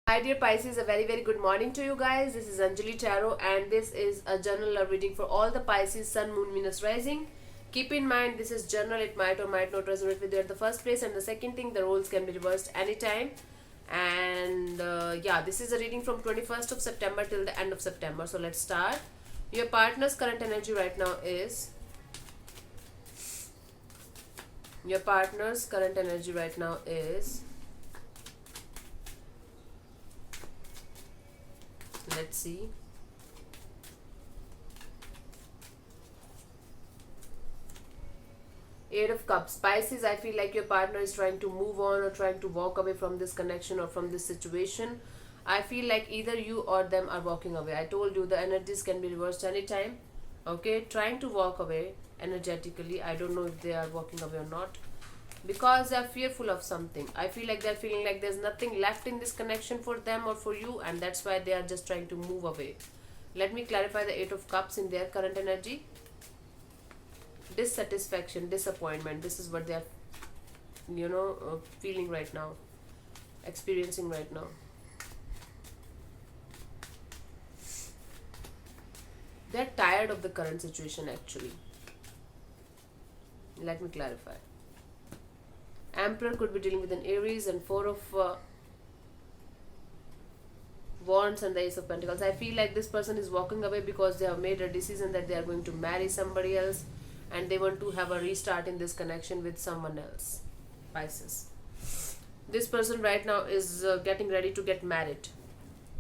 Hi dear Pisces, a very good morning to you guys. This is Anjali Tarot and this is a general love reading for all the Pisces, Sun, Moon, Venus, Rising. Keep in mind this is general, it might or might not resonate with you at the first place, and the second thing, the roles can be reversed anytime. And yeah, this is a reading from 21st of September till the end of September. So let's start. Your partner's current energy right now is your partner's current energy right now is, let's see, Eight of Cups. Pisces, I feel like your partner is trying to move on or trying to walk away from this connection or from this situation. I feel like either you or them are walking away. I told you the energies can be reversed anytime. Okay, trying to walk away energetically. I don't know if they are walking away or not, because they are fearful of something. I feel like they're feeling like there's nothing left in this connection for them or for you, and that's why they are just trying to move away. Let me clarify the Eight of Cups in their current energy. Dissatisfaction, disappointment. This is what they are, feeling right now, experiencing right now. They're tired of the current situation actually. Let me clarify. Emperor could be dealing with an Aries, and Four of Wands and the Ace of Pentacles. I feel like this person is walking away because they have made a decision that they are going to marry somebody else and they want to have a restart in this connection with someone else. Pisces. This person right now is getting ready to get married,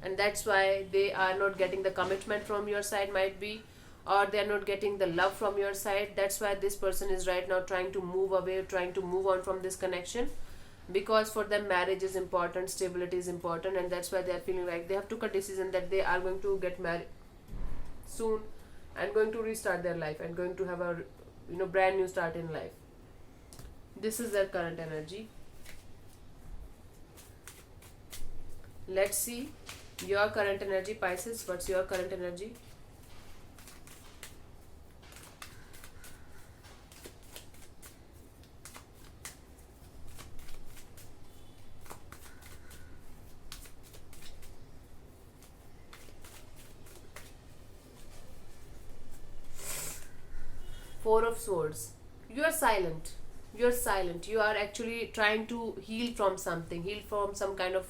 and that's why they are not getting the commitment from your side, might be, or they are not getting the love from your side. That's why this person is right now trying to move away, trying to move on from this connection, because for them marriage is important, stability is important, and that's why they are feeling like they have took a decision that they are going to get married soon and going to restart their life and going to have a brand new start in life. This is their current energy. Let's see your current energy, Pisces. What's your current energy? Four of Swords. You are silent. You are silent. You are actually trying to heal from something, heal from some kind of,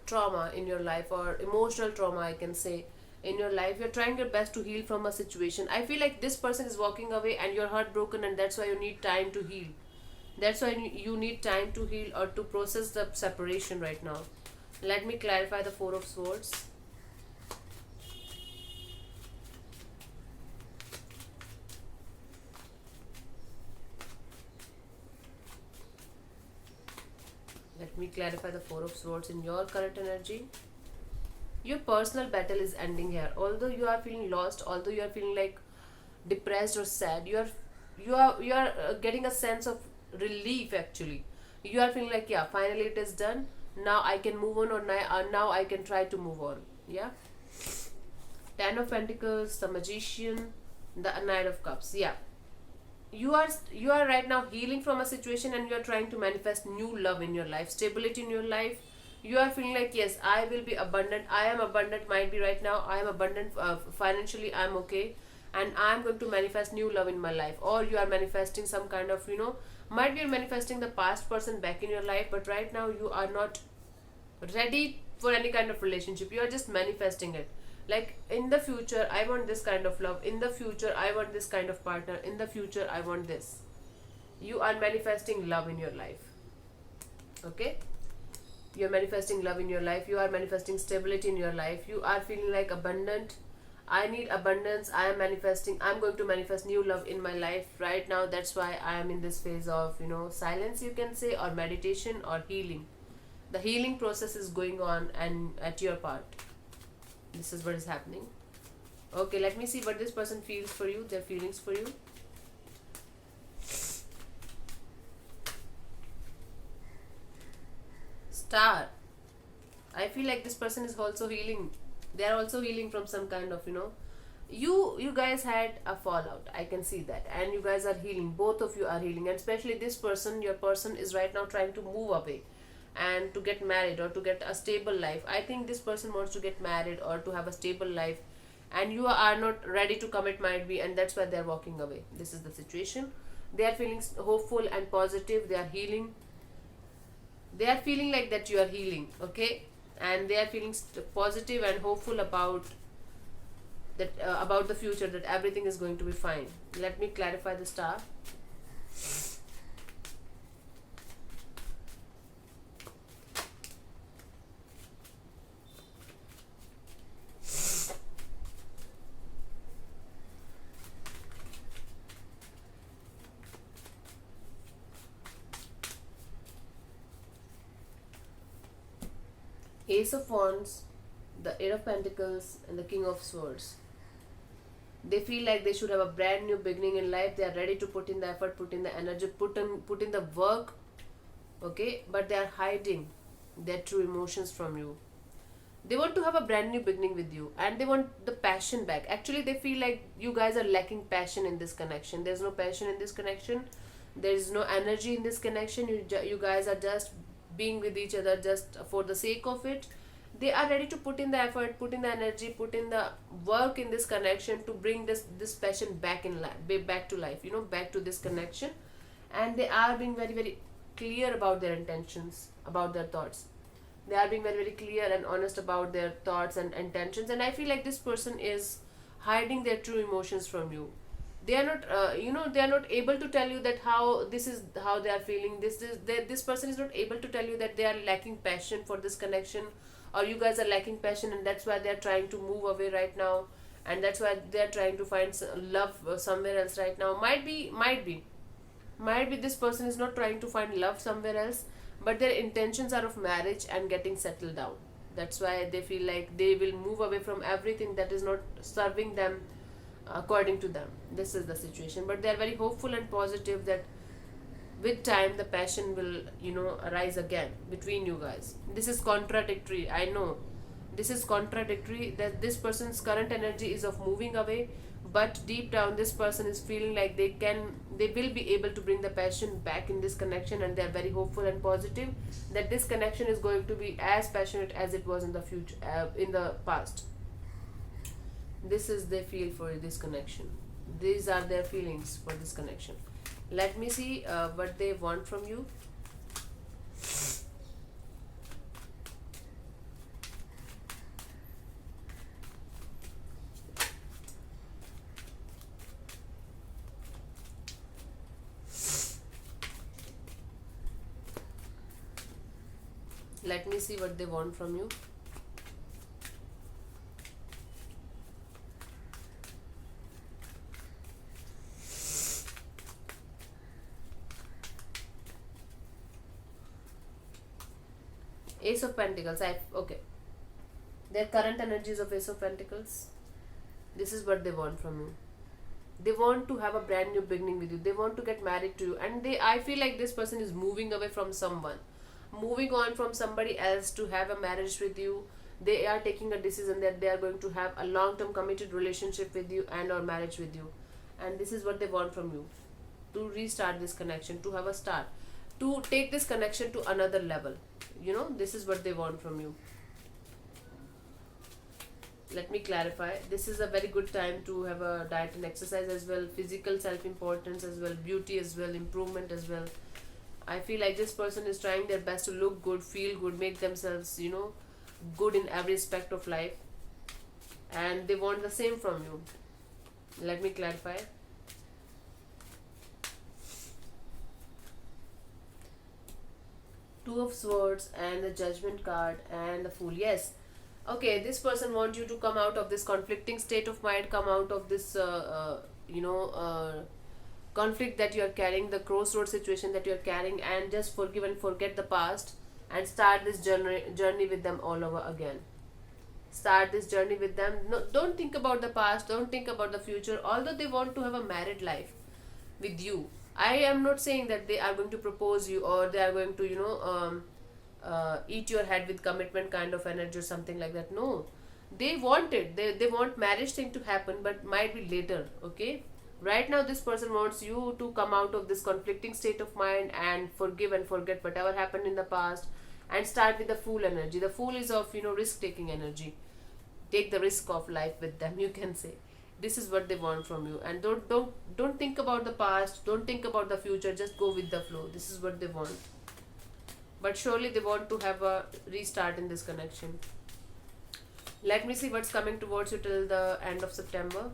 trauma in your life, or emotional trauma, I can say, in your life. You're trying your best to heal from a situation. I feel like this person is walking away and you're heartbroken, and that's why you need time to heal. That's why you need time to heal or to process the separation right now. Let me clarify the Four of Swords. Let me clarify the Four of Swords in your current energy. Your personal battle is ending here. Although you are feeling lost, although you are feeling like depressed or sad, you are getting a sense of relief actually. You are feeling like, yeah, finally it is done. Now I can move on, or now I can try to move on. Yeah. Ten of Pentacles, the Magician, the Knight of Cups. Yeah, you are right now healing from a situation, and you are trying to manifest new love in your life, stability in your life. You are feeling like, yes, I will be abundant, I am abundant, might be right now I am abundant, financially I'm okay, and I'm going to manifest new love in my life. Or you are manifesting some kind of, might be manifesting the past person back in your life, but right now you are not ready for any kind of relationship. You are just manifesting it, like, in the future I want this kind of love, in the future I want this kind of partner, in the future I want this. You are manifesting love in your life. Okay, you're manifesting love in your life. You are manifesting stability in your life. You are feeling like abundant. I need abundance. I am manifesting, I'm going to manifest new love in my life right now. That's why I am in this phase of, silence, you can say, or meditation, or healing. The healing process is going on, and at your part, this is what is happening. Okay, let me see what this person feels for you, their feelings for you. Star. I feel like this person is also healing. They are also healing from some kind of, you guys had a fallout, I can see that, and you guys are healing. Both of you are healing, and especially this person, your person is right now trying to move away, and to get married or to get a stable life. I think this person wants to get married or to have a stable life, and you are not ready to commit, might be, and that's why they're walking away. This is the situation. They are feeling hopeful and positive. They are healing. They are feeling like that you are healing, okay, and they are feeling positive and hopeful about that, about the future, that everything is going to be fine. Let me clarify the star. Ace of Wands, the Eight of Pentacles, and the King of Swords. They feel like they should have a brand new beginning in life. They are ready to put in the effort, put in the energy, put in the work, okay, but they are hiding their true emotions from you. They want to have a brand new beginning with you, and they want the passion back. Actually, they feel like you guys are lacking passion in this connection. There's no passion in this connection. There is no energy in this connection. You guys are just being with each other just for the sake of it. They are ready to put in the effort, put in the energy, put in the work in this connection to bring this passion back in life, back to life, back to this connection. And they are being very, very clear about their intentions, about their thoughts. They are being very, very clear and honest about their thoughts and intentions. And I feel like this person is hiding their true emotions from you. They are not, they are not able to tell you that how this is how they are feeling. This person is not able to tell you that they are lacking passion for this connection, or you guys are lacking passion, and that's why they are trying to move away right now, and that's why they are trying to find love somewhere else right now. Might be this person is not trying to find love somewhere else, but their intentions are of marriage and getting settled down. That's why they feel like they will move away from everything that is not serving them according to them. This is the situation, but they are very hopeful and positive that with time the passion will arise again between you guys. This is contradictory, I know. This is contradictory, that this person's current energy is of moving away, but deep down this person is feeling like they will be able to bring the passion back in this connection, and they are very hopeful and positive that this connection is going to be as passionate as it was in the future, in the past. This is they feel for this connection. These are their feelings for this connection. Let me see what they want from you. Let me see what they want from you. Ace of Pentacles. Okay. Their current energies of Ace of Pentacles. This is what they want from you. They want to have a brand new beginning with you. They want to get married to you, and I feel like this person is moving away from someone, moving on from somebody else to have a marriage with you. They are taking a decision that they are going to have a long-term committed relationship with you and or marriage with you, and this is what they want from you, to restart this connection, to have a start, to take this connection to another level. This is what they want from you. Let me clarify. This is a very good time to have a diet and exercise as well, physical self-importance as well, beauty as well, improvement as well. I feel like this person is trying their best to look good, feel good, make themselves, good in every aspect of life. And they want the same from you. Let me clarify. Two of Swords and the Judgment card and the Fool. Yes. Okay, this person wants you to come out of this conflicting state of mind, come out of this, conflict that you are carrying, the crossroad situation that you are carrying, and just forgive and forget the past and start this journey with them all over again. Start this journey with them. No, don't think about the past, don't think about the future. Although they want to have a married life with you, I am not saying that they are going to propose you, or they are going to eat your head with commitment kind of energy or something like that. No, they want it. They want marriage thing to happen, but might be later. Okay, right now this person wants you to come out of this conflicting state of mind and forgive and forget whatever happened in the past, and start with the Fool energy. The Fool is of, risk taking energy. Take the risk of life with them, you can say. This is what they want from you, and don't think about the past, don't think about the future, just go with the flow. This is what they want. But surely they want to have a restart in this connection. Let me see what's coming towards you till the end of September.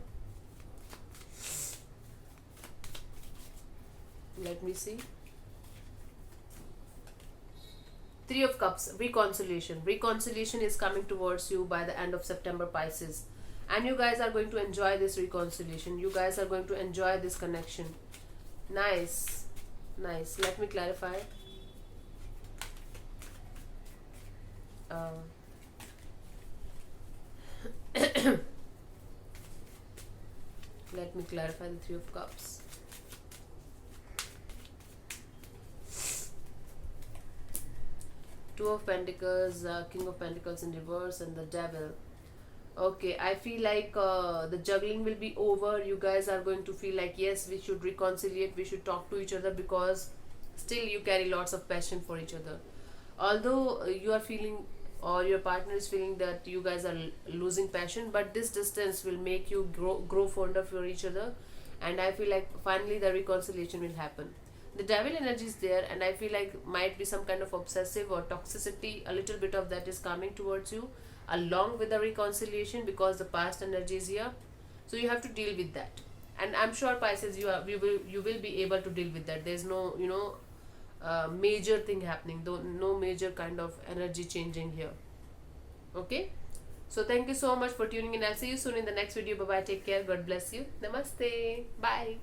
Let me see. Three of Cups, reconciliation. Reconciliation is coming towards you by the end of September, Pisces. And you guys are going to enjoy this reconciliation. You guys are going to enjoy this connection. Nice. Nice. Let me clarify. Uh, Let me clarify the Three of Cups. Two of Pentacles, King of Pentacles in reverse, and the Devil. Okay, I feel like the juggling will be over. You guys are going to feel like, yes, we should reconciliate, we should talk to each other, because still you carry lots of passion for each other. Although you are feeling, or your partner is feeling that you guys are losing passion, but this distance will make you grow fonder for each other. And I feel like finally the reconciliation will happen. The Devil energy is there, and I feel like might be some kind of obsessive or toxicity, a little bit of that is coming towards you along with the reconciliation, because the past energy is here. So you have to deal with that, and I'm sure, Pisces, you will be able to deal with that. There's no major thing happening, though, no major kind of energy changing here. Okay, so thank you so much for tuning in. I'll see you soon in the next video. Bye bye, take care, God bless you, namaste, bye.